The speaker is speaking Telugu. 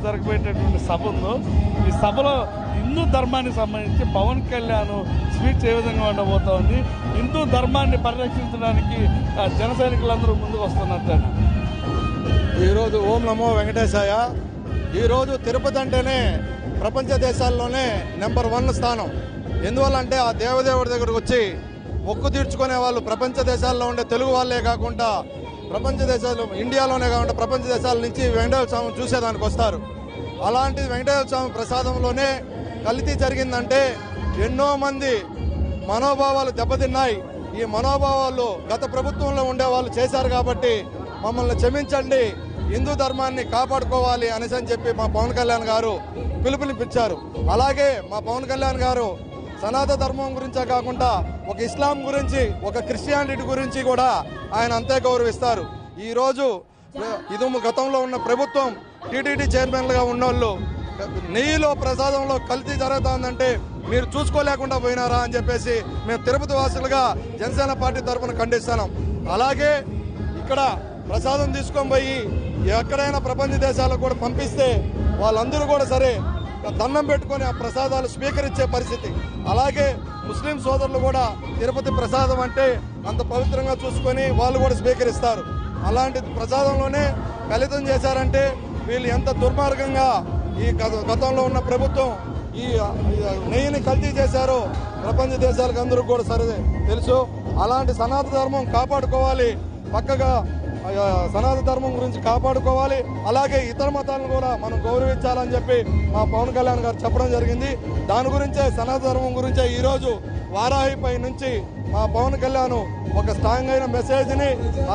జరగబోయేటటువంటి సభ ఉందో ఈ సభలో హిందూ ధర్మానికి సంబంధించి పవన్ కళ్యాణ్ స్పీచ్ ఏ విధంగా ఉండబోతా ఉంది, హిందూ ధర్మాన్ని పరిరక్షించడానికి జన సైనికులందరూ ముందుకు వస్తున్నట్టు. ఈరోజు ఓం నమో వెంకటేశాయ. ఈరోజు తిరుపతి అంటేనే ప్రపంచ దేశాల్లోనే నెంబర్ 1 స్థానం. ఎందువల్లంటే ఆ దేవదేవుడి దగ్గరకు వచ్చి మొక్కు తీర్చుకునే వాళ్ళు ప్రపంచ దేశాల్లో ఉండే తెలుగు వాళ్ళే కాకుండా ప్రపంచ దేశాలు ఇండియాలోనే కాకుండా ప్రపంచ దేశాల నుంచి వెంకటేశ్వర స్వామిని చూసేదానికి వస్తారు. అలాంటి వెంకటేశ్వర స్వామి ప్రసాదంలోనే కల్తీ జరిగిందంటే ఎన్నో మంది మనోభావాలు దెబ్బతిన్నాయి. ఈ మనోభావాలు గత ప్రభుత్వంలో ఉండే వాళ్ళు చేశారు కాబట్టి మమ్మల్ని క్షమించండి, హిందూ ధర్మాన్ని కాపాడుకోవాలి అనేసి అని చెప్పి మా పవన్ కళ్యాణ్ గారు పిలుపునిపించారు. అలాగే మా పవన్ కళ్యాణ్ గారు సనాతన ధర్మం గురించే కాకుండా ఒక ఇస్లాం గురించి, ఒక క్రిస్టియానిటీ గురించి కూడా ఆయన అంతే గౌరవిస్తారు. ఈరోజు ఇది గతంలో ఉన్న ప్రభుత్వం టీటీడీ చైర్మన్లుగా ఉన్నోళ్ళు నెయ్యిలో ప్రసాదంలో కల్తీ జరుగుతుందంటే మీరు చూసుకోలేకుండా పోయినారా అని చెప్పేసి మేము తిరుపతి వాసులుగా జనసేన పార్టీ తరఫున ఖండిస్తున్నాం. అలాగే ఇక్కడ ప్రసాదం తీసుకొని పోయి ఎక్కడైనా ప్రపంచ దేశాలకు కూడా పంపిస్తే వాళ్ళందరూ కూడా సరే దండం పెట్టుకొని ఆ ప్రసాదాలు స్వీకరించే పరిస్థితి. అలాగే ముస్లిం సోదరులు కూడా తిరుపతి ప్రసాదం అంటే అంత పవిత్రంగా చూసుకొని వాళ్ళు కూడా స్వీకరిస్తారు. అలాంటి ప్రసాదంలోనే కలితం చేశారంటే వీళ్ళు ఎంత దుర్మార్గంగా ఈ గతంలో ఉన్న ప్రభుత్వం ఈ నెయ్యిని కల్తీ చేశారో ప్రపంచ దేశాలకు అందరూ కూడా సరే తెలుసు. అలాంటి సనాతన ధర్మం కాపాడుకోవాలి, పక్కగా సనాతన ధర్మం గురించి కాపాడుకోవాలి. అలాగే ఇతర మతాలను కూడా మనం గౌరవించాలని చెప్పి మా పవన్ కళ్యాణ్ గారు చెప్పడం జరిగింది. దాని గురించే సనాతన ధర్మం గురించే ఈరోజు వారాహిపై నుంచి మా పవన్ కళ్యాణ్ ఒక స్ట్రాంగ్ అయిన మెసేజ్ని